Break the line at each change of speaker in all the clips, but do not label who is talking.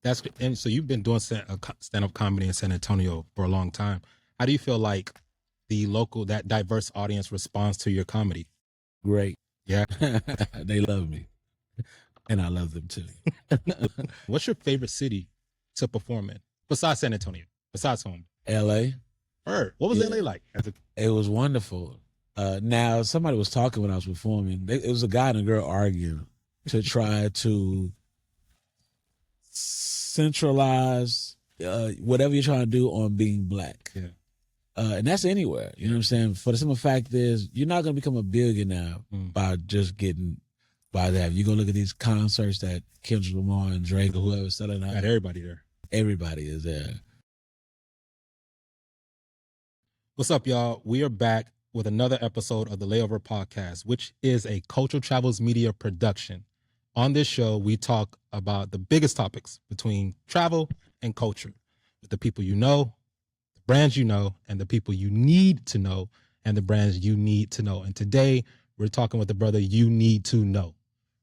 And so you've been doing stand-up comedy in San Antonio for a long time. How do you feel like that diverse audience responds to your comedy?
Great.
Yeah.
They love me. And I love them too.
What's your favorite city to perform in? Besides San Antonio, besides home?
LA.
What was LA like?
It was wonderful. Now, somebody was talking when I was performing. It was a guy and a girl arguing to try to centralize whatever you're trying to do on being black.
Yeah.
And that's anywhere. You know what I'm saying? For the simple fact is, you're not going to become a billionaire by just getting by that. You go look at these concerts that Kendrick Lamar and Drake or whoever's selling out.
Got everybody there.
Everybody is there.
What's up, y'all? We are back with another episode of the Layover Podcast, which is a Cultural Travels Media production. On this show, we talk about the biggest topics between travel and culture with the people you know, the brands you know, and the people you need to know, and the brands you need to know. And today, we're talking with the brother you need to know.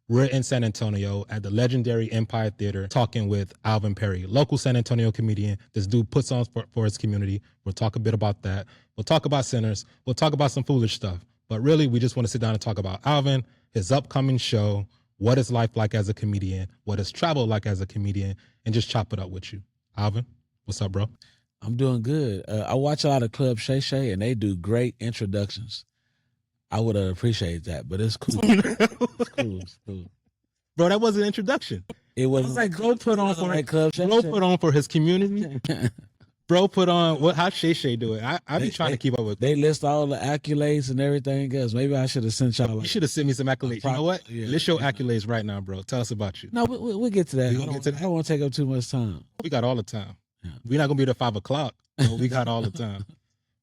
We're in San Antonio at the legendary Empire Theater talking with Alvin Perry, local San Antonio comedian. This dude puts on for his community. We'll talk a bit about that. We'll talk about sinners. We'll talk about some foolish stuff. But really, we just want to sit down and talk about Alvin, his upcoming show, what is life like as a comedian, what is travel like as a comedian, and just chop it up with you. Alvin, what's up, bro?
I'm doing good. I watch a lot of Club Shay Shay, and they do great introductions. I would appreciate that, but it's cool. It's cool.
Bro, that was an introduction.
It was like, bro put on for Club Shay Shay.
Bro put on for his community. Bro put on, how Shay Shay do it? I be trying to keep up with.
They list all the accolades and everything else. Maybe I should have sent y'all.
You should have sent me some accolades. You know what?
Yeah.
List your accolades right now, bro. Tell us about you.
No, we'll get to that. I don't want to take up too much time.
We got all the time.
Yeah.
We're not going to be there 5 o'clock. So we got all the time.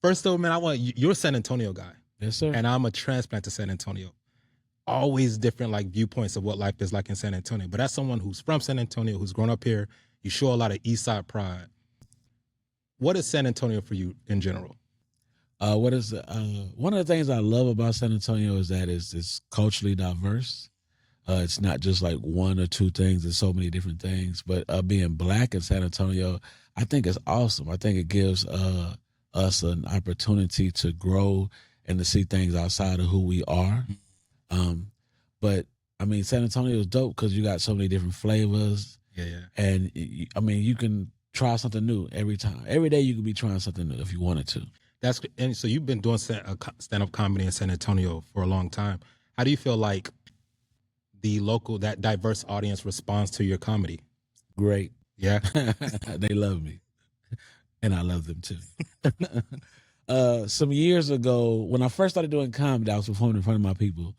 First though, man, you're a San Antonio guy.
Yes, sir.
And I'm a transplant to San Antonio. Always different like viewpoints of what life is like in San Antonio. But as someone who's from San Antonio, who's grown up here, you show a lot of Eastside pride. What is San Antonio for you in general?
One of the things I love about San Antonio is that it's culturally diverse. It's not just like one or two things. There's so many different things. But being black in San Antonio, I think it's awesome. I think it gives us an opportunity to grow and to see things outside of who we are. But I mean, San Antonio is dope because you got so many different flavors.
Yeah.
And I mean, you can try something new every time. Every day you could be trying something new if you wanted to.
And so you've been doing stand-up comedy in San Antonio for a long time. How do you feel like that diverse audience responds to your comedy?
Great.
Yeah.
They love me. And I love them too. Some years ago, when I first started doing comedy, I was performing in front of my people.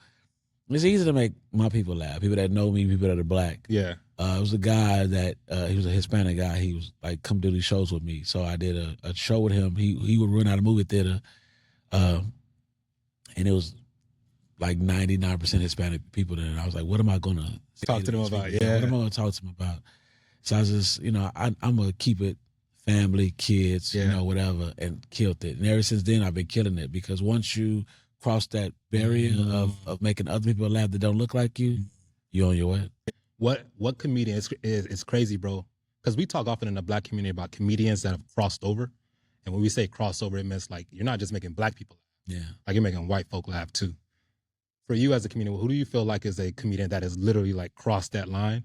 It's easy to make my people laugh, people that know me, people that are black.
Yeah.
It was a guy that, he was a Hispanic guy. He was like, come do these shows with me. So I did a show with him. He would run out of movie theater. And it was like 99% Hispanic people there. And I was like, what am I going to
talk to them about?
Yeah. What am I going to talk to them about? So I was just, I'm going to keep it family, kids, whatever, and killed it. And ever since then, I've been killing it because once you cross that barrier of making other people laugh that don't look like you, you're on your way.
What comedian is crazy, bro? Because we talk often in the black community about comedians that have crossed over. And when we say crossover, it means like you're not just making black people laugh.
Yeah.
Like you're making white folk laugh too. For you as a comedian, who do you feel like is a comedian that has literally like crossed that line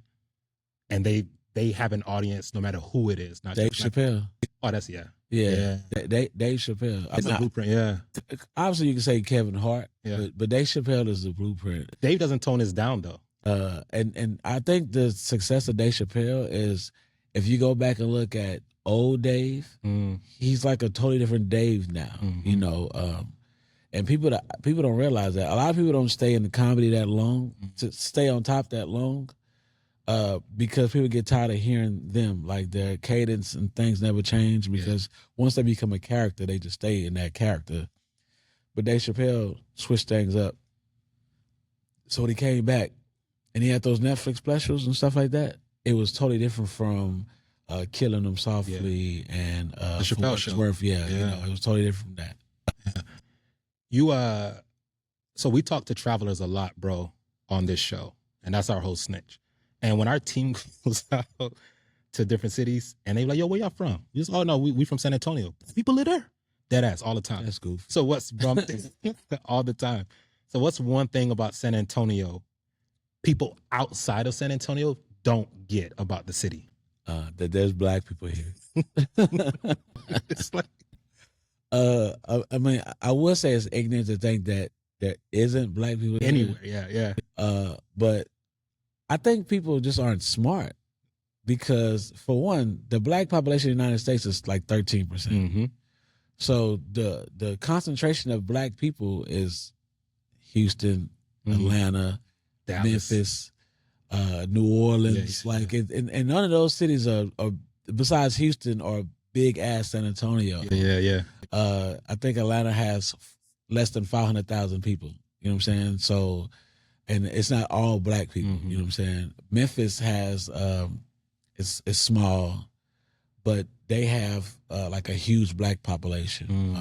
and they have an audience no matter who it is? Not
Dave Chappelle.
Oh, that's
Yeah. Dave Chappelle.
It's a blueprint, yeah.
Obviously, you can say Kevin Hart,
yeah.
but Dave Chappelle is the blueprint.
Dave doesn't tone this down, though.
And I think the success of Dave Chappelle is if you go back and look at old Dave, he's like a totally different Dave now, and people don't realize that. A lot of people don't stay in the comedy that long, to stay on top that long. Because people get tired of hearing them, like their cadence and things never change because once they become a character, they just stay in that character. But Dave Chappelle switched things up. So when he came back and he had those Netflix specials and stuff like that, it was totally different from Killing Them Softly and
the Chappelle Show.
It was totally different from that.
So we talk to travelers a lot, bro, on this show, and that's our whole snitch. And when our team goes out to different cities, and they be like, yo, where y'all from? You just, oh no, we from San Antonio. People live there. Dead ass all the time.
That's cool.
So what's all the time? So what's one thing about San Antonio people outside of San Antonio don't get about the city?
That there's black people here.
It's like,
I mean, I would say it's ignorant to think that there isn't black people
anywhere.
here.
Yeah.
But I think people just aren't smart because, for one, the black population in the United States is like 13%.
Mm-hmm.
So the concentration of black people is Houston, Atlanta,
Dallas.
Memphis, New Orleans, and none of those cities are besides Houston are big ass San Antonio.
Yeah.
I think Atlanta has less than 500,000 people. You know what I'm saying? So, and it's not all black people. You know what I'm saying? Memphis has it's small, but they have like a huge black population.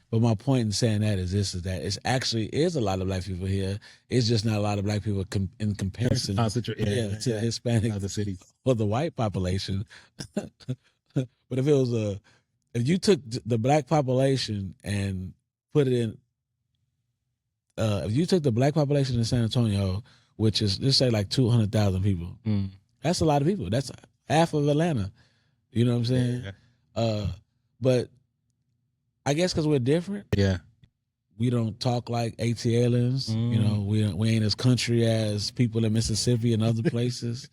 But my point in saying that is that it's actually is a lot of black people here. It's just not a lot of black people in comparison to Hispanic
other cities
or the white population. But if you took the black population and put it in, if you took the black population in San Antonio, which is let's say like 200,000 people, that's a lot of people. That's half of Atlanta. You know what I'm saying?
Yeah.
But I guess because we're different.
Yeah.
We don't talk like ATLians. You know, we ain't as country as people in Mississippi and other places.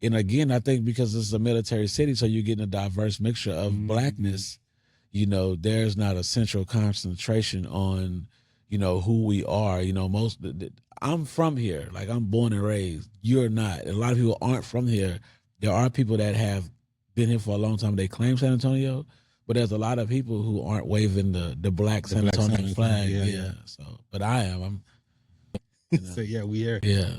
And again, I think because it's a military city, so you're getting a diverse mixture of blackness. You know, there's not a central concentration on, you know, who we are. You know, I'm from here. Like, I'm born and raised. You're not. And a lot of people aren't from here. There are people that have been here for a long time. They claim San Antonio. But there's a lot of people who aren't waving the black San Antonio flag. Yeah. So, but I am.
So yeah, we are.
Yeah.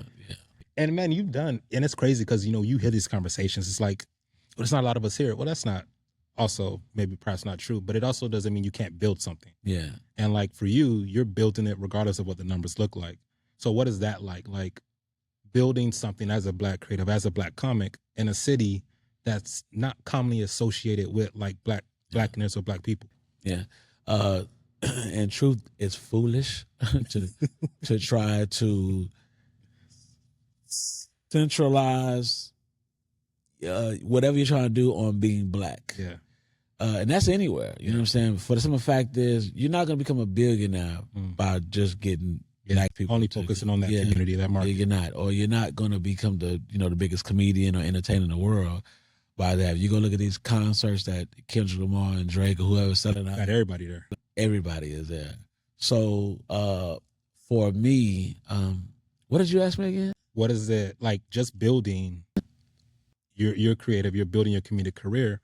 And man, you've done, and it's crazy because, you know, you hear these conversations. It's like, well, there's not a lot of us here. Well, that's not also maybe perhaps not true, but it also doesn't mean you can't build something.
Yeah.
And like for you, you're building it regardless of what the numbers look like. So what is that like? Like building something as a black creative, as a black comic in a city that's not commonly associated with like blackness or black people.
Yeah. In truth, it's foolish to try to centralize whatever you're trying to do on being black.
Yeah.
And that's anywhere. You know what I'm saying? For the simple fact is, you're not going to become a billionaire by just getting black people.
Only focusing on that community, that market.
You're not. Or you're not going to become the biggest comedian or entertainer in the world by that. You go look at these concerts that Kendrick Lamar and Drake or whoever's selling out.
Got everybody there.
Everybody is there. So for me, what did you ask me again?
What is it like just building you're creative, you're building your comedic career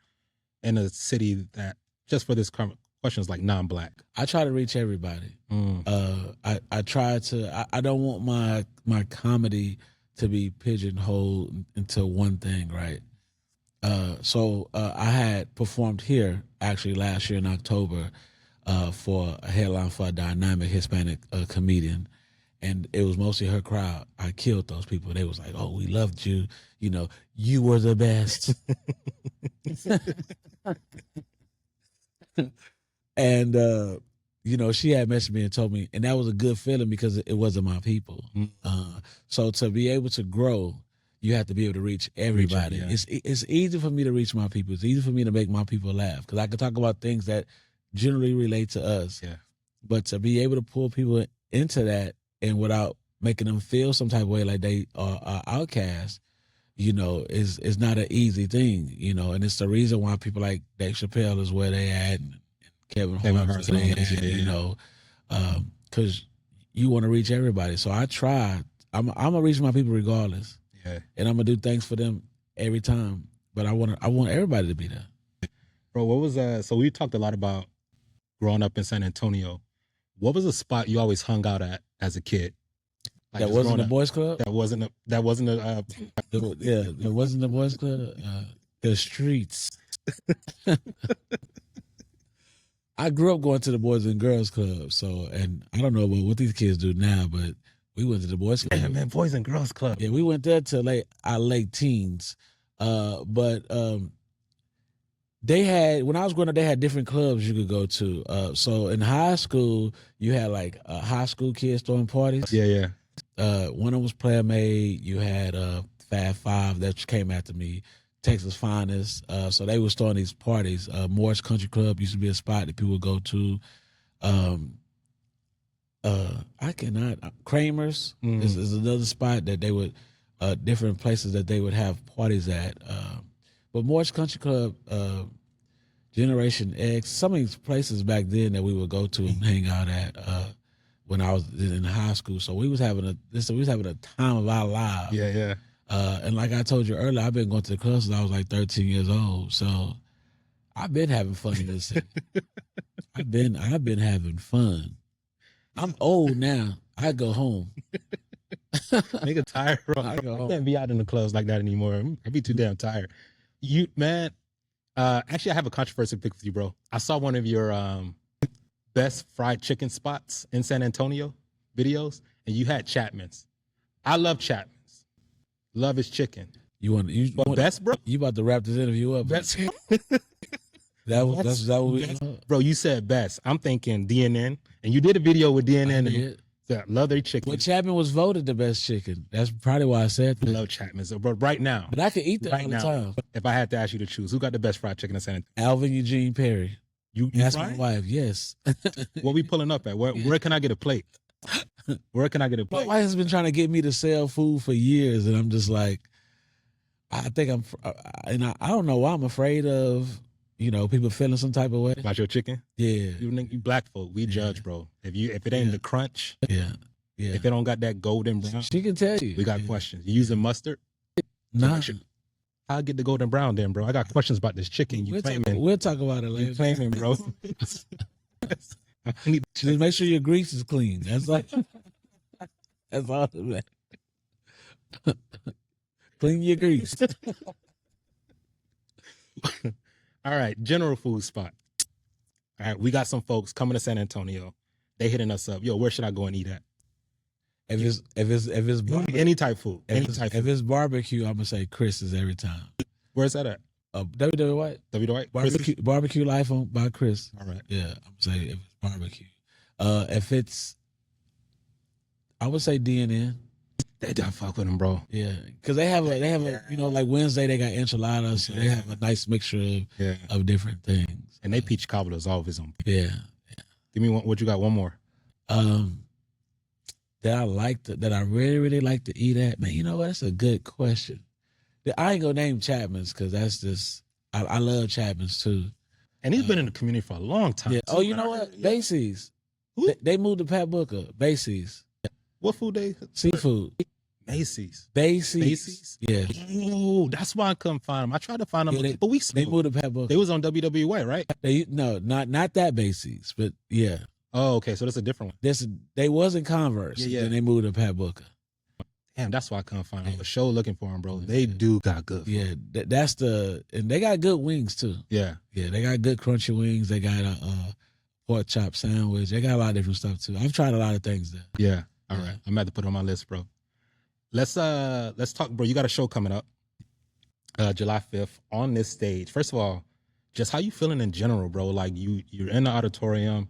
in a city that, just for this question, is like non-black?
I try to reach everybody. I try to, I don't want my comedy to be pigeonholed into one thing, right? So I had performed here actually last year in October for a headline for a dynamic Hispanic comedian. And it was mostly her crowd. I killed those people. They was like, "Oh, we loved you. You know, you were the best." And she had messaged me and told me, and that was a good feeling because it wasn't my people. So to be able to grow, you have to be able to reach everybody. It's easy for me to reach my people. It's easy for me to make my people laugh because I can talk about things that generally relate to us.
Yeah.
But to be able to pull people into that, and without making them feel some type of way like they are outcasts, is not an easy thing, and it's the reason why people like Dave Chappelle is where they at, and Kevin Hart, because you want to reach everybody. So I try. I'm gonna reach my people regardless, and I'm gonna do things for them every time. But I want everybody to be there.
Bro, what was so we talked a lot about growing up in San Antonio. What was a spot you always hung out at as a kid?
Like that wasn't the boys club?
That wasn't a
it wasn't the boys club. The streets. I grew up going to the Boys and Girls Club, and I don't know what these kids do now, but we went to the Boys Club.
Yeah, man, Boys and Girls Club.
Yeah, we went there till our late teens. But they had, when I was growing up, they had different clubs you could go to. So in high school, you had like high school kids throwing parties.
Yeah.
One of them was Player Made. You had Fab Five that came after me, Texas Finest. So they was throwing these parties. Moore's Country Club used to be a spot that people would go to. Kramer's is another spot that they would, different places that they would have parties at. But Moore's Country Club, Generation X, some of these places back then that we would go to and hang out at when I was in high school. So we was having a time of our lives.
Yeah.
And like I told you earlier, I've been going to the club since I was like 13 years old. So I've been having fun in this city. I've been having fun. I'm old now. I go home.
Nigga tired, bro. I can't be out in the clubs like that anymore. I'd be too damn tired. You, man, actually I have a controversy pick with you, bro. I saw one of your best fried chicken spots in San Antonio videos, and you had Chapman's. I love Chapman's. Love his chicken. Best, bro?
You about to wrap this interview up?
Best.
That's what we.
Bro, you said best. I'm thinking DNN, and you did a video with DNN. And love their chicken.
Well, Chapman was voted the best chicken. That's probably why I said that.
I love Chapman's, bro. Right now,
but I could eat that all the time.
If I had to ask you to choose, who got the best fried chicken in San Antonio?
Alvin Eugene Perry.
You
That's my wife. Yes.
What we pulling up at? Where can I get a plate? Where can I get a plate?
My wife has been trying to get me to sell food for years, and I'm just like, I don't know why I'm afraid of, people feeling some type of way
about your chicken.
Yeah,
you black folk, we judge, bro. If it ain't the crunch,
yeah.
If it don't got that golden brown,
she can tell you.
We got questions. You using mustard?
Nah.
I'll get the golden brown then, bro. I got questions about this chicken.
We'll talk about it later.
You claiming, bro.
Just make sure your grease is clean. That's all that matters. Clean your grease.
All right, general food spot. All right, we got some folks coming to San Antonio. They hitting us up. Yo, where should I go and eat at?
If it's
any type of food.
If it's barbecue, I'm gonna say Chris's every time.
Where's that at?
WW White. Barbecue Life by Chris.
All right.
Yeah, I'm gonna say if it's barbecue. If it's, I would say DNN.
They don't fuck with them, bro.
Yeah, because they have a like Wednesday they got enchiladas. So they have a nice mixture of different things.
And they peach cobbler is always on.
Yeah.
Give me one. What you got? One more.
That I really, really like to eat at. Man, you know what? That's a good question. I ain't gonna name Chapman's because that's just, I love Chapman's too.
And he's been in the community for a long time.
Yeah. Oh, you know what? Macy's. They moved to Pat Booker. Macy's.
What food they?
Seafood.
Macy's.
Yeah.
Oh, that's why I couldn't find them. I tried to find them a couple weeks ago.
They moved to Pat Booker.
They was on WWA, right?
Not that Macy's, but yeah.
Oh, okay. So that's a different one.
They was in Converse.
Yeah.
Then they moved to Pat Booker.
Damn, that's why I couldn't find them. I was sure looking for them, bro. They do got good food.
Yeah, and they got good wings too.
Yeah.
Yeah, they got good crunchy wings. They got a pork chop sandwich. They got a lot of different stuff too. I've tried a lot of things there.
Yeah. All right. I'm about to put it on my list, bro. Let's talk, bro. You got a show coming up July 5th on this stage. First of all, just how you feeling in general, bro? Like you're in the auditorium.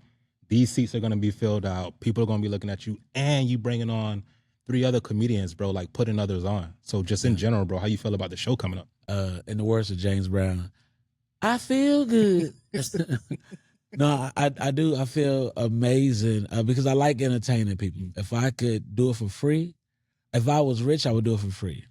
These seats are going to be filled out. People are going to be looking at you, and you bringing on 3 other comedians, bro, like putting others on. So just in general, bro, how you feel about the show coming up?
In the words of James Brown, I feel good. No, I do. I feel amazing because I like entertaining people. If I could do it for free, if I was rich, I would do it for free.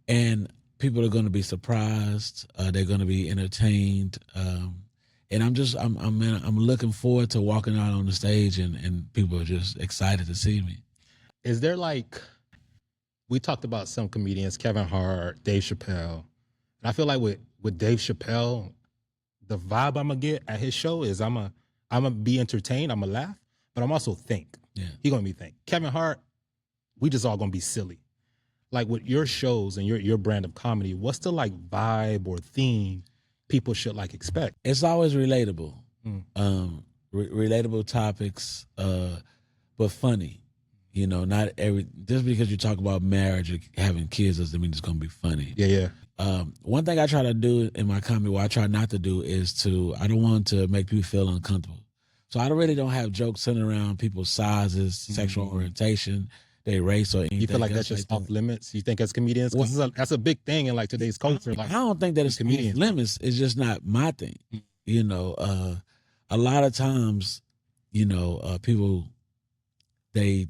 And people are going to be surprised. They're going to be entertained. And I'm looking forward to walking out on the stage and people are just excited to see me.
Is there we talked about some comedians, Kevin Hart, Dave Chappelle. And I feel like with Dave Chappelle, the vibe I'm gonna get at his show is I'm gonna be entertained, I'm gonna laugh, but I'm also think.
Yeah.
He gonna be think. Kevin Hart, we just all gonna be silly. Like with your shows and your brand of comedy, what's the vibe or theme people should expect?
It's always relatable. Relatable topics, but funny. You know, not every just because you talk about marriage or having kids doesn't mean it's gonna be funny.
Yeah.
One thing I try to do in my comedy, what I try not to do is I don't want to make people feel uncomfortable. So I really don't have jokes centered around people's sizes, sexual orientation, their race, or anything.
You feel like that's just off limits? You think as comedians? Because that's a big thing in like today's culture. Like,
I don't think that it's off limits. It's just not my thing. You know, a lot of times, you know, people they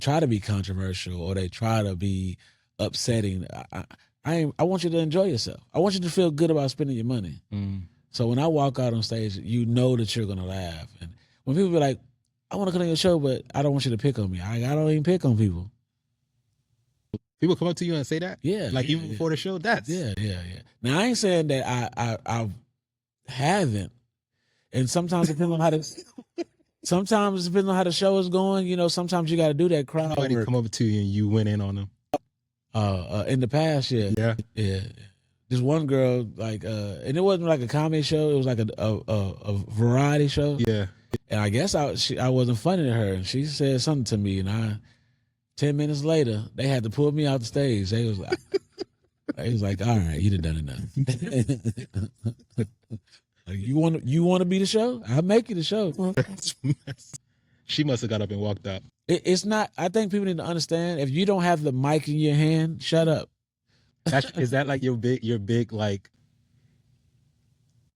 try to be controversial or they try to be upsetting. I want you to enjoy yourself. I want you to feel good about spending your money. So when I walk out on stage, you know that you're gonna laugh. And when people be like, "I want to come on your show, but I don't want you to pick on me," I don't even pick on people.
People come up to you and say that,
yeah,
like even before the show. That's
yeah. Now I ain't saying that I haven't, and sometimes depending on how the show is going, you know, sometimes you got to do that crowd work.
Somebody come over to you and you went in on them.
In the past, yeah. This one girl, like, and it wasn't like a comedy show; it was like a variety show.
Yeah,
and I guess I wasn't funny to her, and she said something to me, and 10 minutes later, they had to pull me out the stage. They was like, "All right, you done enough." Like, you want to be the show? I'll make you the show.
She must have got up and walked out.
It's not. I think people need to understand, if you don't have the mic in your hand, shut up.
Is that like your big like?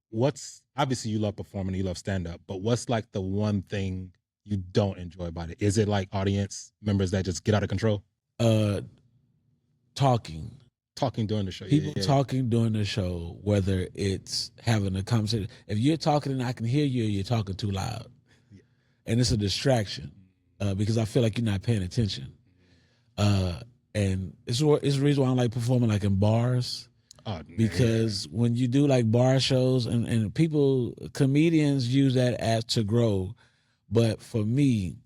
What's obviously you love performing, you love stand up, but what's like the one thing you don't enjoy about it? Is it like audience members that just get out of control?
Talking
during the show.
People talking during the show, whether it's having a conversation. If you're talking and I can hear you, you're talking too loud, and it's a distraction because I feel like you're not paying attention. And it's the reason why I like performing like in bars. Because when you do like bar shows and comedians use that as to grow. But for me,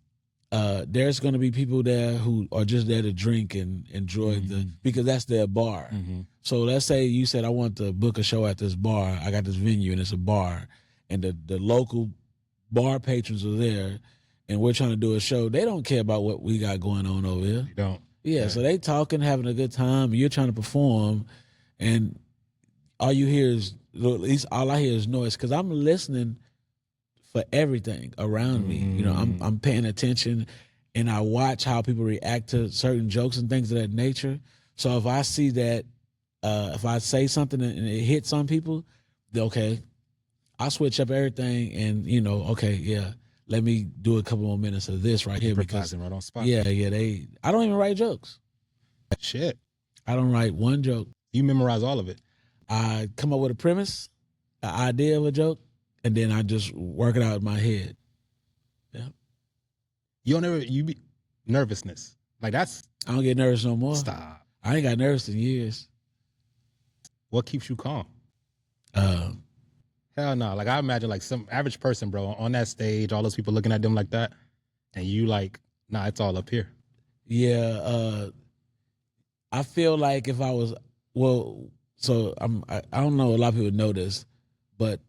there's going to be people there who are just there to drink and enjoy because that's their bar. So let's say you said, I want to book a show at this bar. I got this venue and it's a bar, and the local bar patrons are there, and we're trying to do a show. They don't care about what we got going on over here.
You don't.
Yeah, so they talking, having a good time. You're trying to perform, and all you hear is, at least all I hear is noise, because I'm listening for everything around me. You know, I'm paying attention, and I watch how people react to certain jokes and things of that nature. So if I see that, if I say something and it hits on people, okay, I switch up everything, and you know, okay, yeah. Let me do a couple more minutes of this right here because
right on spot.
Yeah. I don't even write jokes.
Shit.
I don't write one joke.
You memorize all of it.
I come up with a premise, an idea of a joke, and then I just work it out in my head. Yeah.
You be nervousness. Like that's.
I don't get nervous no more.
Stop.
I ain't got nervous in years.
What keeps you calm? Hell no. Like I imagine like some average person, bro, on that stage, all those people looking at them like that, and you like, nah, it's all up here.
Yeah. I feel like if I was, I don't know, a lot of people know this, but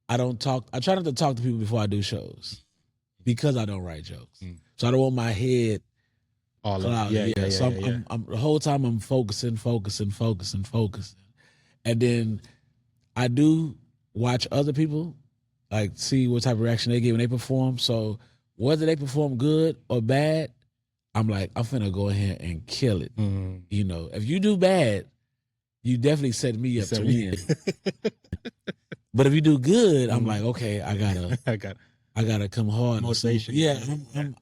I try not to talk to people before I do shows because I don't write jokes. So I don't want my head
all out. Yeah.
So I'm the whole time I'm focusing. And then I do watch other people, like see what type of reaction they give when they perform. So whether they perform good or bad, I'm like, I'm finna go ahead and kill it. You know, if you do bad, you definitely set me up to win. But if you do good, I'm like, okay, I gotta come hard.
Motivation.
Yeah,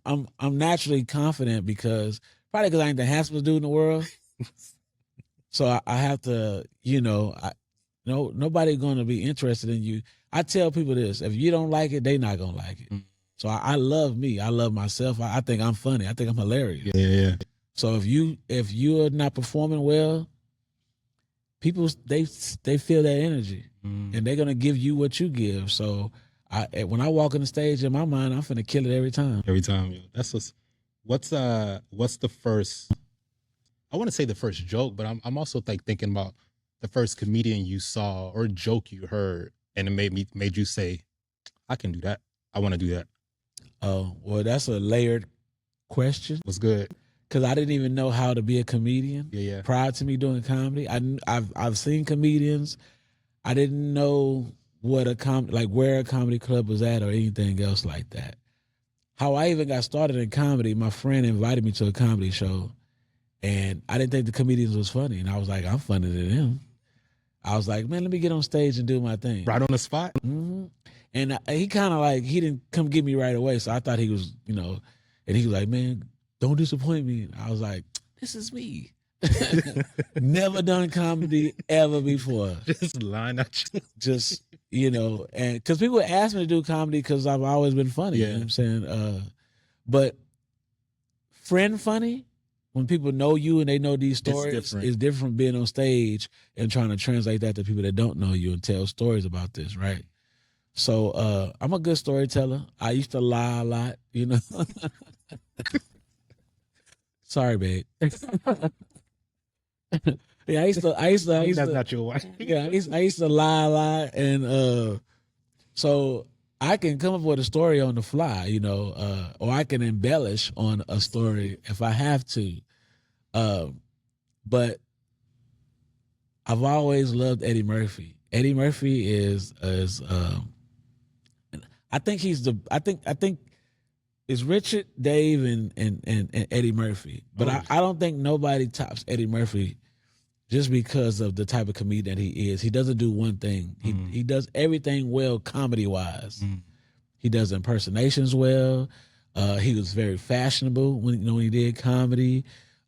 I'm naturally confident because I ain't the handsomest dude in the world. So I have to, you know, nobody gonna be interested in you. I tell people this: if you don't like it, they not gonna like it. So I love me. I love myself. I think I'm funny. I think I'm hilarious.
Yeah.
So if you're not performing well, people they feel that energy, and they're gonna give you what you give. So when I walk on the stage, in my mind, I'm finna kill it every time.
Every time. Yeah. That's what's the first? I want to say the first joke, but I'm also like thinking about the first comedian you saw or joke you heard, and it made you say, I can do that. I want to do that.
Oh, well, that's a layered question.
Was good.
Because I didn't even know how to be a comedian.
Yeah.
Prior to me doing comedy, I've seen comedians. I didn't know what where a comedy club was at or anything else like that. How I even got started in comedy, my friend invited me to a comedy show, and I didn't think the comedians was funny, and I was like, I'm funnier than him. I was like, man, let me get on stage and do my thing.
Right on the spot?
Mm-hmm. And he kind of he didn't come get me right away, so I thought he was, and he was like, man, don't disappoint me. I was like, this is me. Never done comedy ever before.
Just line up.
Just, and because people ask me to do comedy because I've always been funny.
Yeah.
You know what I'm saying? But friend funny, when people know you and they know these stories, it's different from being on stage and trying to translate that to people that don't know you and tell stories about this, right? So I'm a good storyteller. I used to lie a lot, Sorry, babe. Yeah, I used to.
That's not your wife.
Yeah, I used to lie a lot, and so I can come up with a story on the fly, or I can embellish on a story if I have to. But I've always loved Eddie Murphy. Eddie Murphy is I think it's Richard, Dave, and Eddie Murphy. But I don't think nobody tops Eddie Murphy just because of the type of comedian that he is. He doesn't do one thing. He does everything well comedy-wise. He does impersonations well. He was very fashionable when he did comedy.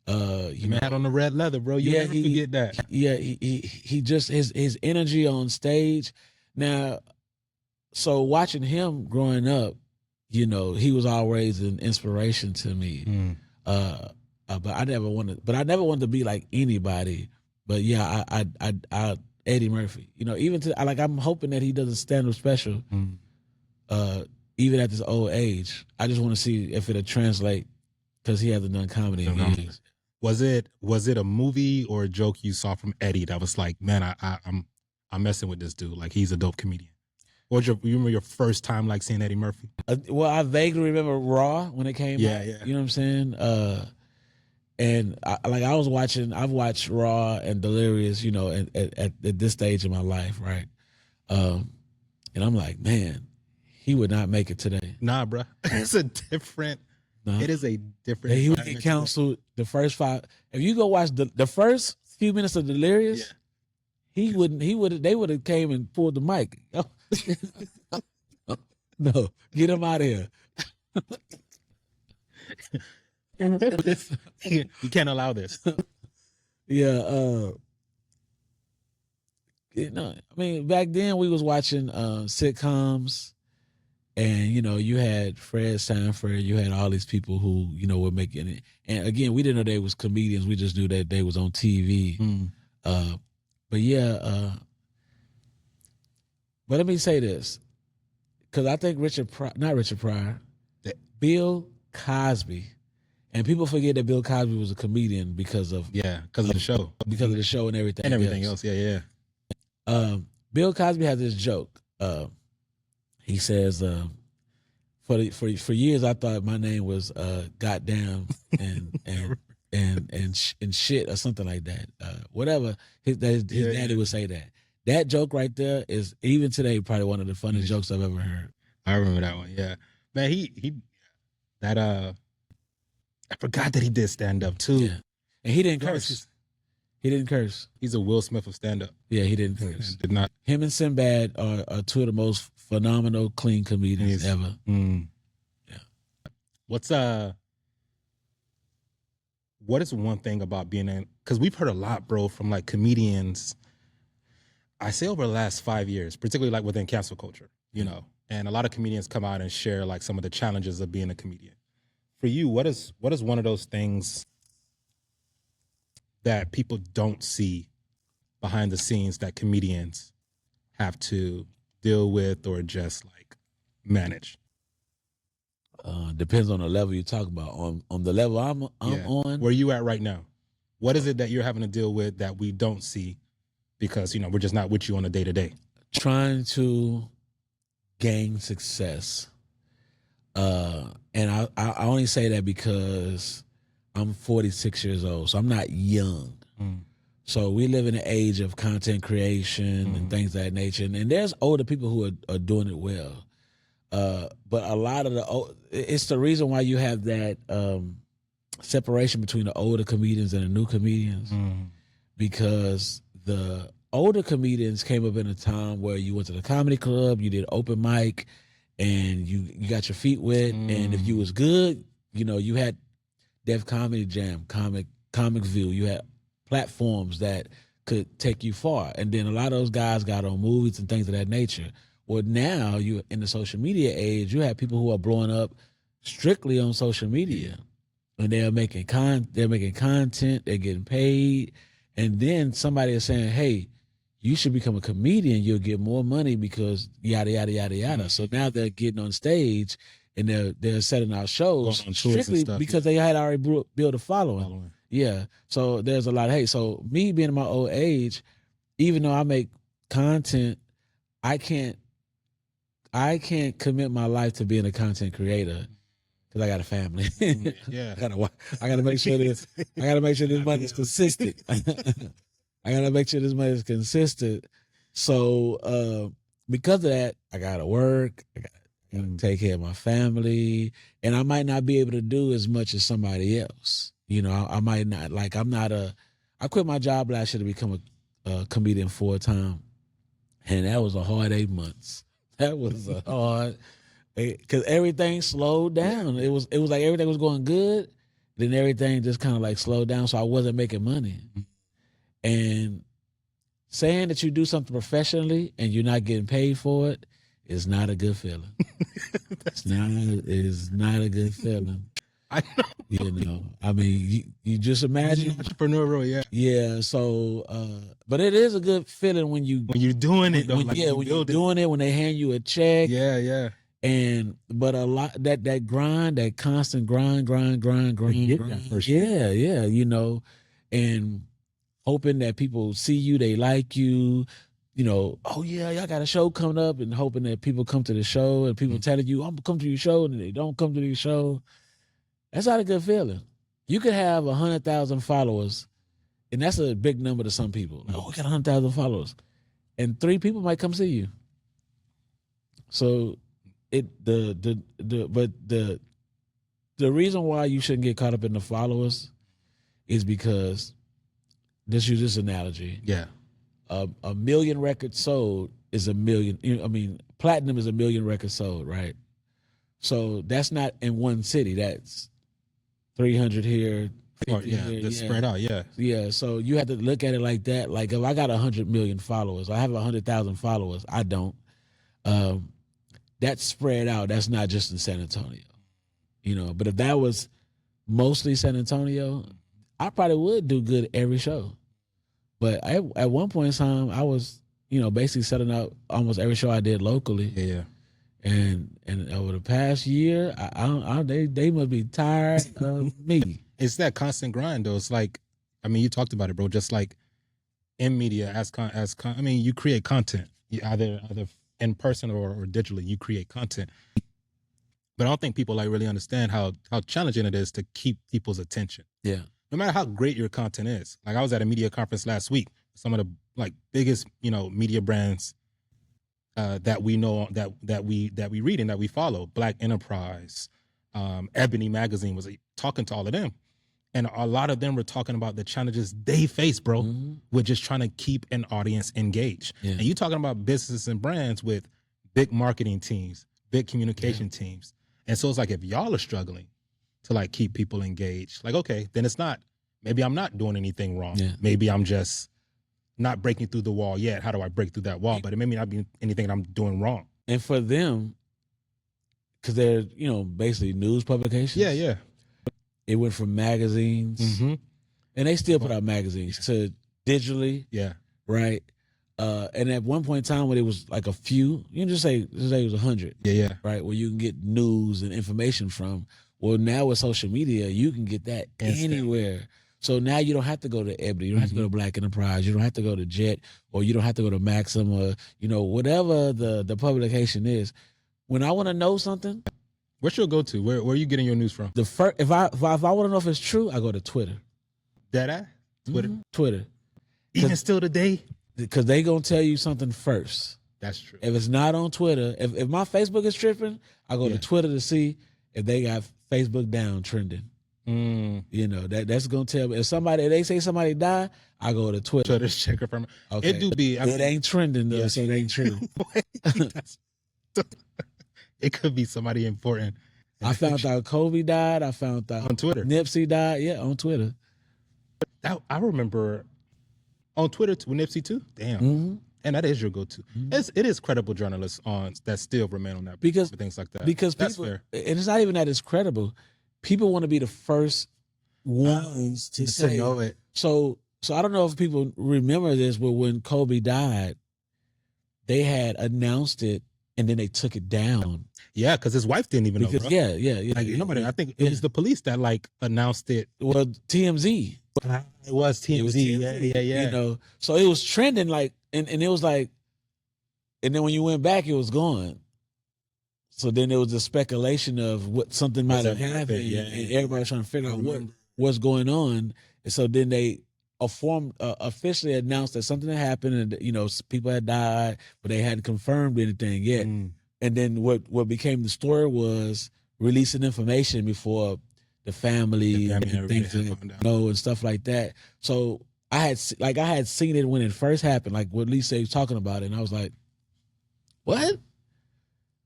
You had on the red leather, bro. You never forget that.
Yeah, he just his energy on stage. Now, so watching him growing up, he was always an inspiration to me. But I never wanted to be like anybody. But yeah, I Eddie Murphy. Even I'm hoping that he does a stand-up special. Even at this old age, I just want to see if it'll translate because he hasn't done comedy in years.
Was it a movie or a joke you saw from Eddie that was like, man, I'm messing with this dude. Like, he's a dope comedian. What was you remember your first time like seeing Eddie Murphy?
Well, I vaguely remember Raw when it came out.
Yeah.
You know what I'm saying? And I've watched Raw and Delirious, at this stage in my life, right? And I'm like, man, he would not make it today.
Nah, bro. It's a different. No. It is a different.
He would get counseled the first 5. If you go watch the first few minutes of Delirious, they would have came and pulled the mic. No, get him out of here.
You can't allow this.
Yeah. Back then we was watching sitcoms, and you had Fred Sanford, you had all these people who were making it. And again, we didn't know they was comedians. We just knew that they was on TV. But yeah. But let me say this, because I think Bill Cosby. And people forget that Bill Cosby was a comedian because of
the show.
Because of the show and everything.
And everything else. Yeah.
Bill Cosby has this joke. He says, for years I thought my name was Goddamn and shit or something like that. Whatever. His daddy would say that. That joke right there is, even today, probably one of the funniest jokes I've ever heard.
I remember that one. Yeah, man. I forgot that he did stand up too.
Yeah. And he didn't curse. He didn't curse.
He's a Will Smith of stand up.
Yeah, he didn't curse.
Did not.
Him and Sinbad are two of the most phenomenal clean comedians ever. Yeah.
What is one thing about being in, because we've heard a lot, bro, from like comedians, I say over the last 5 years, particularly like within cancel culture, and a lot of comedians come out and share like some of the challenges of being a comedian. For you, what is one of those things that people don't see behind the scenes that comedians have to deal with or just like manage?
Depends on the level you're talking about. On the level I'm on.
Where you at right now? What is it that you're having to deal with that we don't see because, we're just not with you on a day-to-day?
Trying to gain success. And I only say that because I'm 46 years old, so I'm not young. So we live in an age of content creation and things of that nature. And there's older people who are doing it well. But a lot of it's the reason why you have that separation between the older comedians and the new comedians, because the older comedians came up in a time where you went to the comedy club, you did open mic, and you got your feet wet, and if you was good, you had Def Comedy Jam, Comic View, you had platforms that could take you far. And then a lot of those guys got on movies and things of that nature. Well, now you in the social media age, you have people who are blowing up strictly on social media, and they're making content, they're getting paid, and then somebody is saying, "Hey, you should become a comedian. You'll get more money because yada yada yada yada." So now they're getting on stage and they're setting out shows strictly because they had already built a following. Yeah. So there's a lot of hate. So me being in my old age, even though I make content, I can't commit my life to being a content creator because I got a family.
Yeah.
I gotta make sure this money is consistent. I gotta make sure this money is consistent. So because of that, I gotta work. I gotta take care of my family, and I might not be able to do as much as somebody else. I might not, I quit my job last year to become a comedian full time, and that was a hard 8 months. That was a hard, because everything slowed down. It was like everything was going good, then everything just kind of like slowed down. So I wasn't making money, and saying that you do something professionally and you're not getting paid for it is not a good feeling. It is not a good feeling.
I know.
I mean, you just imagine
entrepreneurial, yeah.
Yeah. So, but it is a good feeling when you're
doing it, though.
When you're doing it, when they hand you a check.
Yeah, yeah.
But a lot that grind, that constant grind. Yeah. And hoping that people see you, they like you. Oh yeah, y'all got a show coming up, and hoping that people come to the show, and people telling you, I'm gonna come to your show, and they don't come to your show. That's not a good feeling. You could have 100,000 followers, and that's a big number to some people. Like, we got 100,000 followers, and 3 people might come see you. So the reason why you shouldn't get caught up in the followers is because, let's use this analogy.
Yeah.
A million records sold is a million. Platinum is a million records sold, right? So that's not in one city. That's 300 here.
They're spread out. Yeah.
Yeah. So you have to look at it like that. Like if I got 100 million followers, I have 100,000 followers. I don't. That's spread out. That's not just in San Antonio. But if that was mostly San Antonio, I probably would do good every show. But at one point in time, I was, basically selling out almost every show I did locally.
Yeah.
And over the past year, they must be tired of me.
It's that constant grind, though. It's like, you talked about it, bro. Just like in media, you create content. You either in person or digitally, you create content. But I don't think people really understand how challenging it is to keep people's attention.
Yeah.
No matter how great your content is. Like I was at a media conference last week. Some of the biggest media brands that we know that we read and that we follow. Black Enterprise, Ebony Magazine was talking to all of them, and a lot of them were talking about the challenges they face, bro, with just trying to keep an audience engaged. Yeah. And you talking about businesses and brands with big marketing teams, big communication teams, and so it's like if y'all are struggling to keep people engaged, okay, then it's not. Maybe I'm not doing anything wrong. Yeah. Maybe I'm just not breaking through the wall yet. How do I break through that wall? But it may not be anything that I'm doing wrong.
And for them, because they're, basically news publications.
Yeah, yeah.
It went from magazines, and they still put out magazines, to digitally.
Yeah.
Right? And at one point in time when it was like a few, you can just say it was 100.
Yeah, yeah.
Right? Where you can get news and information from. Well, now with social media, you can get that anywhere. So now you don't have to go to Ebony, you don't have to go to Black Enterprise, you don't have to go to Jet, or you don't have to go to Maxim, or whatever the publication is. When I want to know something,
What's your go-to? Where are you getting your news from?
The first, if I want to know if it's true, I go to Twitter.
Deadass? Twitter?
Twitter.
Even still today?
Because they gonna tell you something first.
That's true.
If it's not on Twitter, if my Facebook is tripping, I go to Twitter to see if they got Facebook down trending. You know, that's gonna tell me if they say somebody died, I go to Twitter.
Twitter's checker from
okay.
It do be.
It ain't trending though, so it ain't true.
It could be somebody important.
I found out Kobe died. I found out
on Twitter.
Nipsey died. Yeah, on Twitter.
I remember on Twitter with Nipsey too. Damn. And that is your go-to. It is credible journalists on that still remain on that
because
things like that.
Because
that's
people,
fair.
And it's not even that it's credible. People want to be the first ones to say
know it.
So I don't know if people remember this, but when Kobe died, they had announced it and then they took it down.
Yeah, because his wife didn't even know. Bro.
Yeah.
Like nobody. I think it was the police that like announced it.
Well, TMZ.
It was TMZ. Yeah.
You know, so it was trending like, and it was like, and then when you went back, it was gone. So then there was the speculation of what something might have happened, and everybody was trying to figure out what's going on. And so then they officially announced that something had happened, and you know people had died, but they hadn't confirmed anything yet. And then what became the story was releasing information before the family and things and stuff like that. So I had seen it when it first happened, like what Lisa was talking about it, and I was like, what?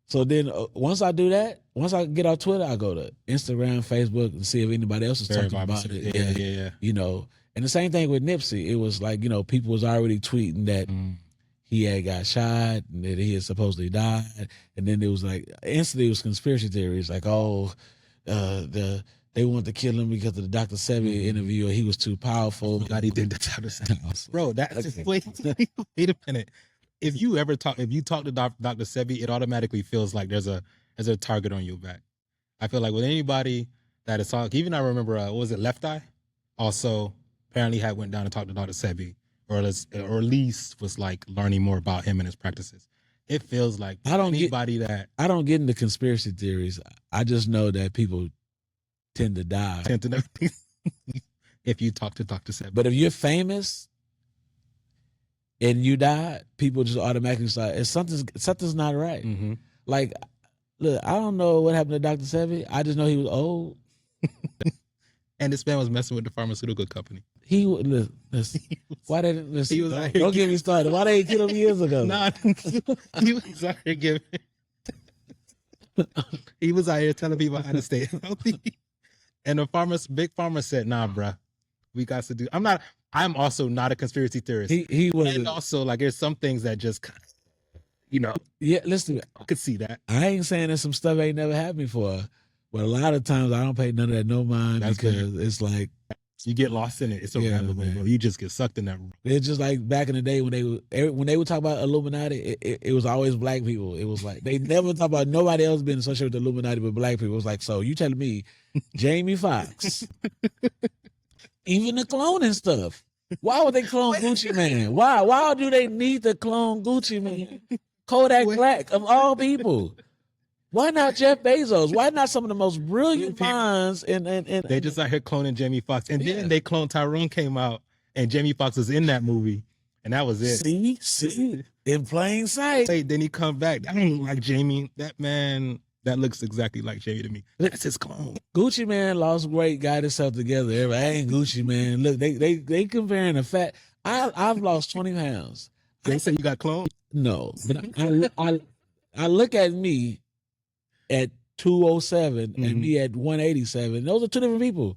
So then once I do that, once I get off Twitter, I go to Instagram, Facebook, and see if anybody else is talking about it.
Yeah.
You know, and the same thing with Nipsey. It was like, you know, people was already tweeting that he had got shot and that he had supposedly died. And then it was like, instantly it was conspiracy theories like, they wanted to kill him because of the Dr. Sebi interview. He was too powerful.
God, he did the Dr. Sebi. Bro, that's wait a minute. If you talk to Dr. Sebi, it automatically feels like there's a target on your back. I feel like with anybody that is talking, even I remember, what was it, Left Eye? Also, apparently went down and talked to Dr. Sebi, or at least was like learning more about him and his practices. It feels like I don't get into conspiracy theories. I just know that people tend to die.
If you talk to Dr. Sebi. But if you're famous and you die, people just automatically start, something's not right. Like, look, I don't know what happened to Dr. Sebi. I just know he was old.
And this man was messing with the pharmaceutical company.
He would why didn't don't get me started. Why they kill him years ago?
Nah, he was out here giving. He was out here telling people how to stay healthy. And the big pharma said, "Nah, bruh, we got to do." I'm also not a conspiracy theorist.
He was,
and also like there's some things that just, you know.
Yeah, listen,
I could see that.
I ain't saying that some stuff ain't never happened before, but a lot of times I don't pay none of that no mind. That's because it's like
you get lost in it. It's a rabbit hole, bro. You just get sucked in that.
It's just like back in the day when they would talk about Illuminati, it was always black people. It was like they never talk about nobody else being associated with the Illuminati but black people. It was like, so you telling me Jamie Foxx, even the cloning stuff. Why would they clone Gucci Man? Why do they need to clone Gucci Man? Kodak Black of all people. Why not Jeff Bezos? Why not some of the most brilliant minds? And
they just out here cloning Jamie Foxx, and then they cloned Tyrone came out, and Jamie Foxx was in that movie, and that was it.
See, in plain sight.
Then he come back. I don't look like Jamie. That man, that looks exactly like Jamie to me. That's his clone.
Gucci Man lost weight, got himself together. Everybody ain't Gucci Man. Look, they comparing the fat. I've lost 20 pounds.
They say you got cloned?
No, but I look at me at 207 and me at 187. Those are two different people.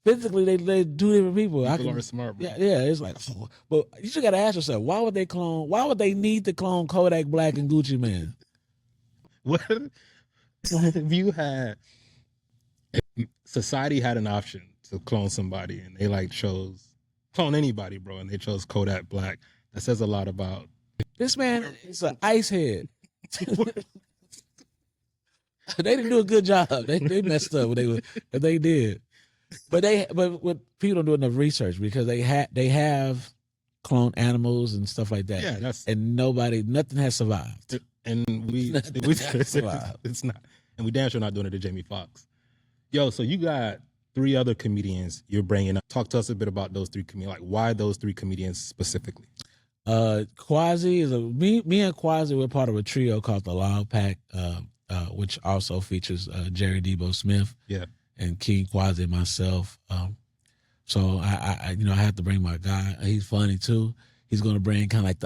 Physically, they two different people.
People are smart, bro.
Yeah. It's like, but you just got to ask yourself, why would they need to clone Kodak Black and Gucci Man?
What if you had society had an option to clone somebody and they chose clone anybody, bro, and they chose Kodak Black? That says a lot about
this man. Is an ice head. They didn't do a good job. They messed up what they did. But what people don't do enough research because they have cloned animals and stuff like that.
Yeah,
and nothing has survived.
And it's not. And we damn sure not doing it to Jamie Foxx. Yo, so you got 3 other comedians you're bringing up. Talk to us a bit about those 3 comedians. Like, why those 3 comedians specifically?
Quasi is me and Quasi, we're part of a trio called the Loud Pack, which also features Jerry Debo Smith, and King Quasi and myself. So I have to bring my guy. He's funny too. He's gonna bring kind of like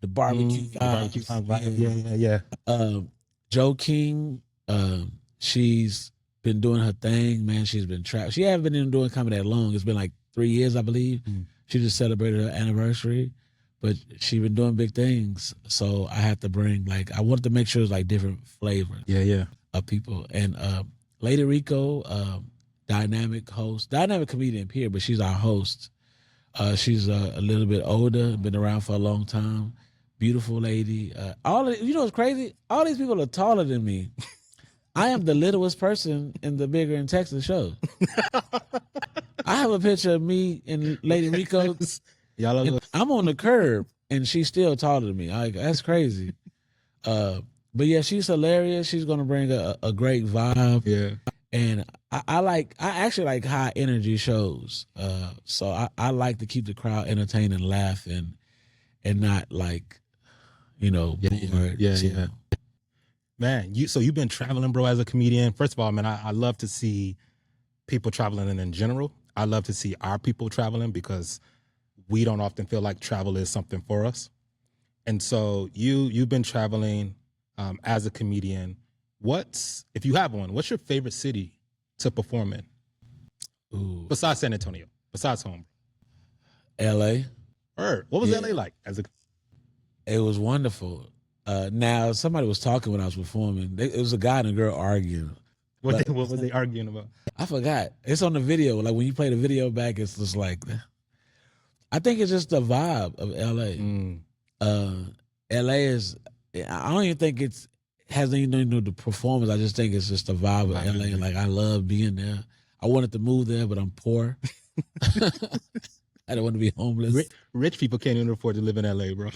the barbecue vibe.
Yeah.
Joe King, she's been doing her thing, man. She's been trapped. She hasn't been doing comedy that long. It's been like 3 years, I believe. She just celebrated her anniversary. But she been doing big things, so I had to bring I wanted to make sure it's like different flavors. Of people. And Lady Rico, dynamic comedian here, but she's our host. She's a little bit older, been around for a long time. Beautiful lady. What's crazy? All these people are taller than me. I am the littlest person in the Bigger in Texas show. I have a picture of me and Lady Rico. I'm on the curb and she's still taller than me. That's crazy. But yeah, she's hilarious. She's gonna bring a great vibe.
Yeah.
And I actually like high energy shows. So I like to keep the crowd entertained and laughing and not bored.
Yeah. Man, you've been traveling, bro, as a comedian. First of all, man, I love to see people traveling in general. I love to see our people traveling because we don't often feel like travel is something for us. And so you've been traveling as a comedian. If you have one, what's your favorite city to perform in?
Ooh.
Besides San Antonio, besides home?
L.A.
What was LA like?
It was wonderful. Now, somebody was talking when I was performing. It was a guy and a girl arguing.
What was they arguing about?
I forgot. It's on the video. Like when you play the video back, it's just like, I think it's just the vibe of LA. LA is, I don't even think it has anything to do with the performance. I just think it's just the vibe of LA. Like I love being there. I wanted to move there, but I'm poor. I don't want to be homeless.
Rich people can't even afford to live in LA, bro.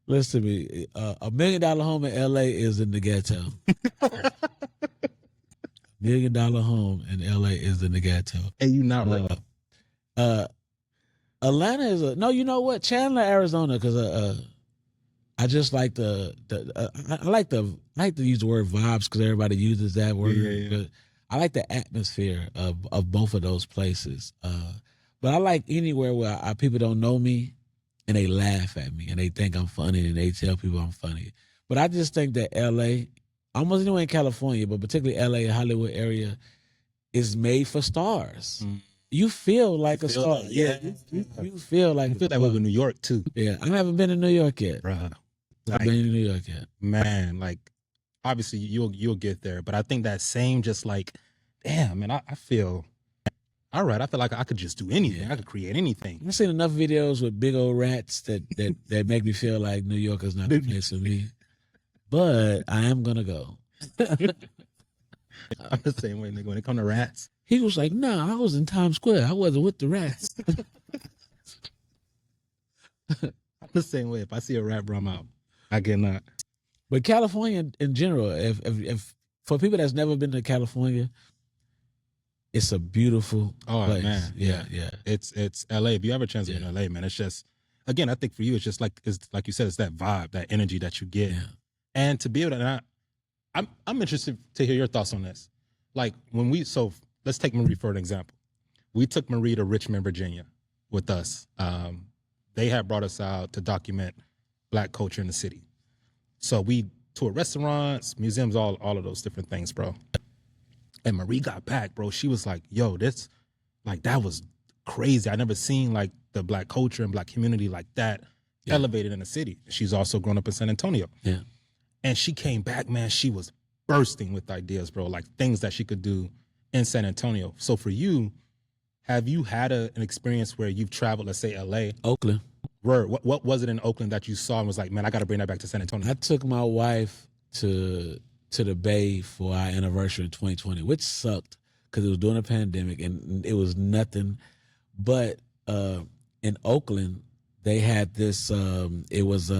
Listen to me. $1 million home in LA is in the ghetto. $1 million home in LA is in the ghetto.
And you not right.
Atlanta is no. You know what? Chandler, Arizona, because I just like I like to use the word vibes because everybody uses that word.
Yeah.
I like the atmosphere of both of those places. But I like anywhere where people don't know me and they laugh at me and they think I'm funny and they tell people I'm funny. But I just think that LA, almost anywhere in California, but particularly LA, Hollywood area, is made for stars. You feel like a star. You feel like
I feel that way with New York too.
Yeah, I haven't been to New York yet.
Bruh.
I've been to New York yet.
Man, like obviously you'll get there, but I think that same just like, damn, man, I feel all right. I feel like I could just do anything. Yeah. I could create anything.
I've seen enough videos with big old rats that make me feel like New York is not the place for me. But I am gonna go.
I'm the same way, nigga. When it comes to rats,
he was like, "Nah, I was in Times Square. I wasn't with the rats."
I'm the same way. If I see a rat, bro, I'm out. I cannot.
But California in general, if for people that's never been to California, it's a beautiful place.
Man.
Yeah.
It's LA. If you have a chance to be in LA, man, it's just, again, I think for you, it's just like you said, it's that vibe, that energy that you get. Yeah. And to be able to, I'm interested to hear your thoughts on this. Like so let's take Marie for an example. We took Marie to Richmond, Virginia with us. They had brought us out to document Black culture in the city. So we toured restaurants, museums, all of those different things, bro. And Marie got back, bro. She was like, yo, that was crazy. I never seen like the Black culture and Black community like that elevated in the city. She's also grown up in San Antonio.
Yeah.
And she came back, man, she was bursting with ideas, bro, like things that she could do in San Antonio. So for you, have you had an experience where you've traveled, let's say LA?
Oakland.
What was it in Oakland that you saw and was like, man, I got to bring that back to San Antonio?
I took my wife to the Bay for our anniversary in 2020, which sucked because it was during a pandemic and it was nothing. But in Oakland, they had this, it was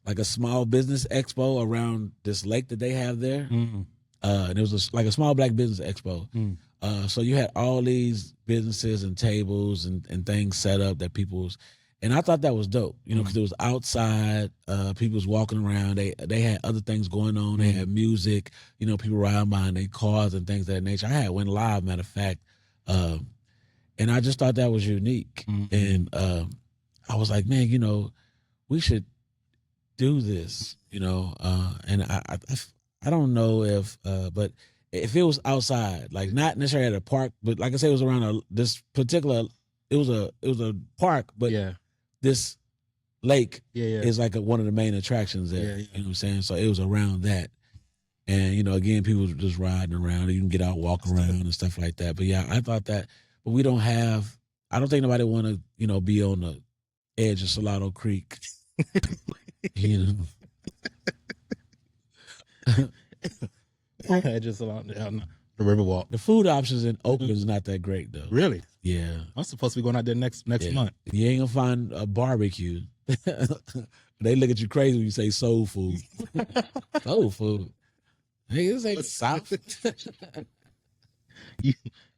like a small business expo around this lake that they have there.
Mm.
And it was like a small black business expo. So you had all these businesses and tables and things set up that and I thought that was dope, because it was outside. People was walking around. They had other things going on. They had music, people riding by in their cars and things of that nature. I went live, matter of fact. And I just thought that was unique. And I was like, man, we should do this, and I don't know if, but if it was outside, like not necessarily at a park, but like I said, it was around this particular, it was a park, but this lake is like one of the main attractions there. You know what I'm saying? So it was around that. And, again, people were just riding around. You can get out, walk around and stuff like that. But yeah, I thought that, but we don't have, I don't think nobody want to, be on the edge of Salado Creek.
Just along the Riverwalk.
The food options in Oakland is not that great though.
Really?
Yeah.
I'm supposed to be going out there next month.
You ain't gonna find a barbecue. They look at you crazy when you say soul food. Soul food. Hey, this ain't South.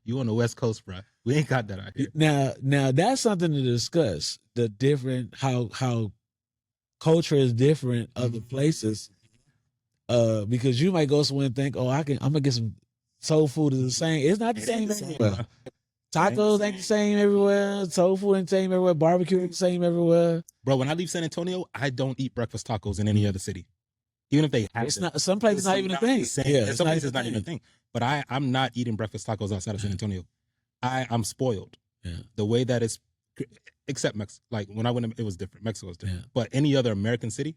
You on the West Coast, bro. We ain't got that out here.
Now that's something to discuss. The different how culture is different other places. Because you might go somewhere and think, I'm gonna get some soul food is the same. It's not the same everywhere. Tacos ain't the same everywhere. Soul food ain't the same everywhere. Barbecue ain't the same everywhere.
Bro, when I leave San Antonio, I don't eat breakfast tacos in any other city. Even if they have
it's not, some places not even a thing.
Yeah, some places not even a thing. But I'm not eating breakfast tacos outside of San Antonio. I'm spoiled.
Yeah.
The way that it's, except Mexico. Like when I went, it was different. Mexico was different.
Yeah.
But any other American city,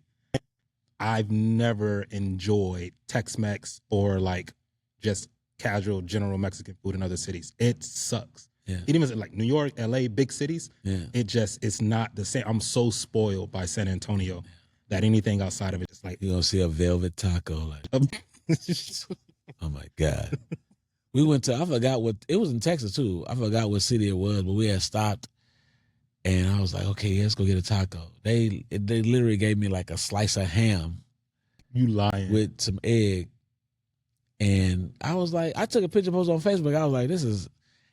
I've never enjoyed Tex-Mex or like just casual general Mexican food in other cities. It sucks.
Yeah.
It even like New York, LA, big cities.
Yeah.
It's not the same. I'm so spoiled by San Antonio that anything outside of it is like
you're gonna see a velvet taco. Like, oh my God. We went to, I forgot what, it was in Texas too. I forgot what city it was, but we had stopped and I was like, okay, let's go get a taco. They literally gave me like a slice of ham.
You lying.
With some egg. And I was like, I took a picture post on Facebook. I was like, this is,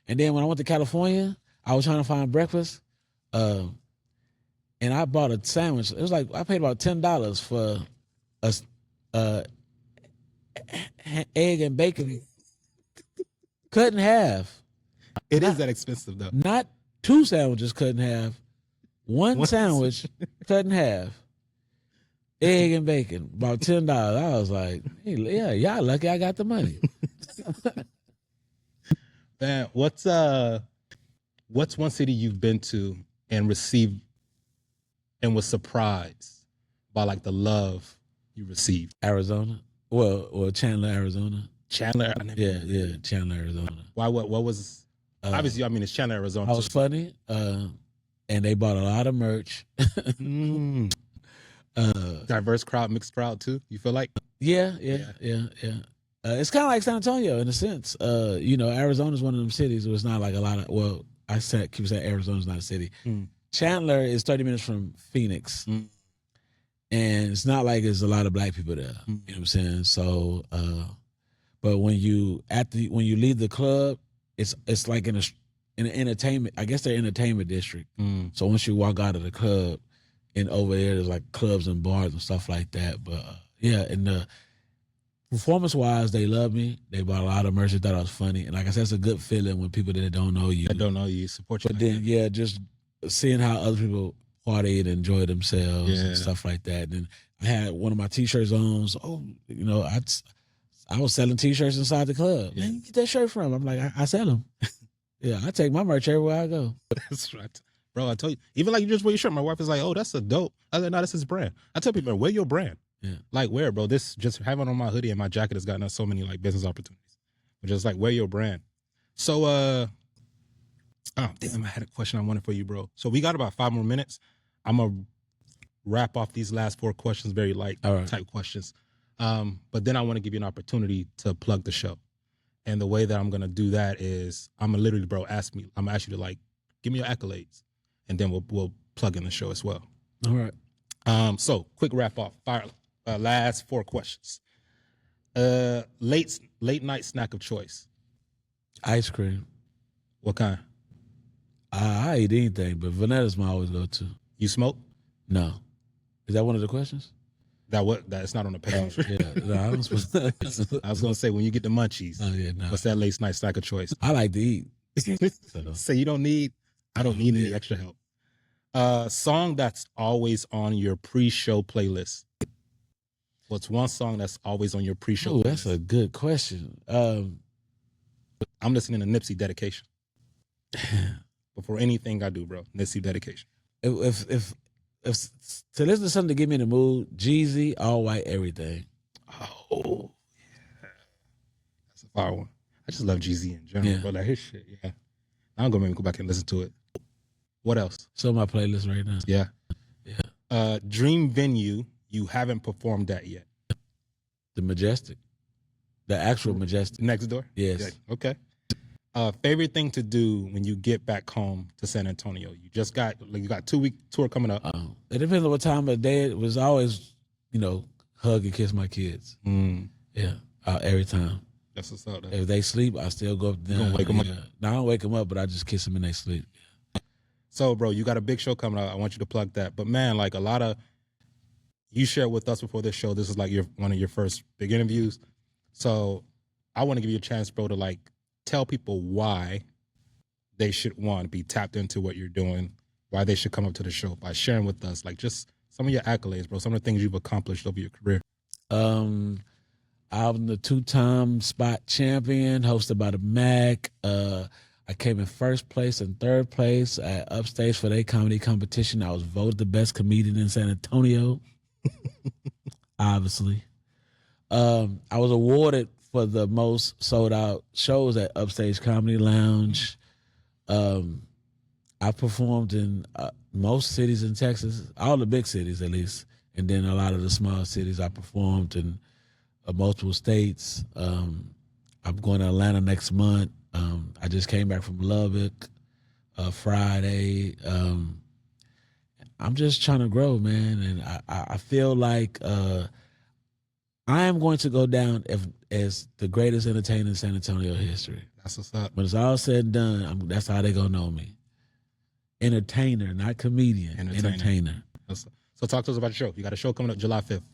and then when I went to California, I was trying to find breakfast. And I bought a sandwich. It was like, I paid about $10 for a egg and bacon. Cut in half.
It is that expensive though.
Not 2 sandwiches cut in half. One sandwich cut in half. Egg and bacon, about $10. I was like, hey, yeah, y'all lucky I got the money.
Man, what's one city you've been to and received and was surprised by like the love you received?
Arizona. Well, Chandler, Arizona.
Chandler?
Yeah, Chandler, Arizona.
Why? What was? Obviously, I mean, it's Chandler, Arizona.
I was funny, and they bought a lot of merch.
Diverse crowd, mixed crowd too. You feel like?
Yeah. It's kind of like San Antonio in a sense. Arizona is one of them cities where it's not like a lot of. Well, keep saying Arizona's not a city. Chandler is 30 minutes from Phoenix, and it's not like there's a lot of black people there. You know what I'm saying? So, but when you leave the club, it's like in an entertainment. I guess they're entertainment district. So once you walk out of the club. And over there's like clubs and bars and stuff like that. But and performance-wise, they love me. They bought a lot of merch. They thought I was funny. And like I said, it's a good feeling when people that don't know you.
That don't know you support you.
But then, just seeing how other people party and enjoy themselves and stuff like that. And I had one of my T-shirts on. So, I was selling T-shirts inside the club. Man, you get that shirt from? I'm like, I sell them. I take my merch everywhere I go.
That's right. Bro, I told you, even like you just wear your shirt. My wife is like, oh, that's a dope. I was like, no, this is brand. I tell people, wear your brand.
Yeah.
Like, wear, bro. This just having on my hoodie and my jacket has gotten us so many like business opportunities. But just like, wear your brand. So, oh, damn, I had a question I wanted for you, bro. So we got about 5 more minutes. I'm going to wrap off these last 4 questions, very light type questions. But then I want to give you an opportunity to plug the show. And the way that I'm going to do that is I'm going to literally, bro, I'm going to ask you to like, give me your accolades. And then we'll plug in the show as well.
All right.
So quick wrap off. Last 4 questions. Late night snack of choice.
Ice cream.
What kind?
I eat anything, but vanilla's my always go to.
You smoke?
No. Is that one of the questions?
That's not on the page.
No, I don't supposed to.
I was gonna say when you get the munchies.
Oh yeah, no.
What's that late night snack of choice?
I like to eat.
So I don't need any extra help. Song that's always on your pre-show playlist. What's one song that's always on your pre-show playlist?
That's a good question.
I'm listening to Nipsey Dedication. Before anything I do, bro. Nipsey Dedication.
If to listen to something to get me in the mood, Jeezy, All White, Everything.
Oh, yeah. That's a fire one. I just love Jeezy in general, bro. Like his shit, yeah. I'm gonna go back and listen to it. What else?
It's on my playlist right now.
Yeah. Dream venue you haven't performed at yet.
The Majestic. The actual Majestic.
Next door?
Yes.
Yeah. Okay. Favorite thing to do when you get back home to San Antonio? You just got 2-week tour coming up.
It depends on what time of day. It was always, hug and kiss my kids. Yeah, every time.
That's what's up.
If they sleep, I still go up there.
You gonna wake them up?
No, I don't wake them up, but I just kiss them in their sleep.
So, bro, you got a big show coming up. I want you to plug that. But man, like a lot of you shared with us before this show. This is like one of your first big interviews. So, I want to give you a chance, bro, to like tell people why they should be tapped into what you're doing, why they should come up to the show by sharing with us, like just some of your accolades, bro, some of the things you've accomplished over your career.
I'm the 2-time spot champion, hosted by the Mac. I came in first place and third place at Upstage for their comedy competition. I was voted the best comedian in San Antonio, obviously. I was awarded for the most sold out shows at Upstage Comedy Lounge. I performed in most cities in Texas, all the big cities at least, and then a lot of the small cities. I performed in multiple states. I'm going to Atlanta next month. I just came back from Lubbock Friday. I'm just trying to grow, man, and I feel like I am going to go down as the greatest entertainer in San Antonio history.
That's what's up.
When it's all said and done, that's how they gonna know me. Entertainer, not comedian. Entertainer.
So talk to us about your show. You got a show coming up July 5th.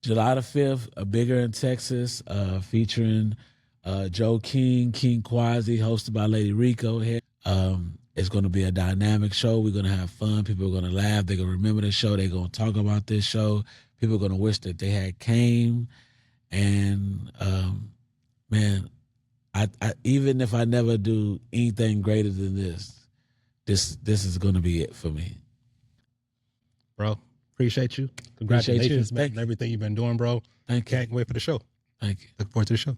July the 5th, Bigger in Texas, featuring Joe King Quasi, hosted by Lady Rico here. It's going to be a dynamic show. We're going to have fun. People are going to laugh. They're going to remember the show. They're going to talk about this show. People are going to wish that they had came. And, man, I even if I never do anything greater than this is going to be it for me.
Bro, appreciate you. Congratulations, man,
Thank
on everything you've been doing, bro.
Thank you.
Can't wait for the show.
Thank you.
Look forward to the show.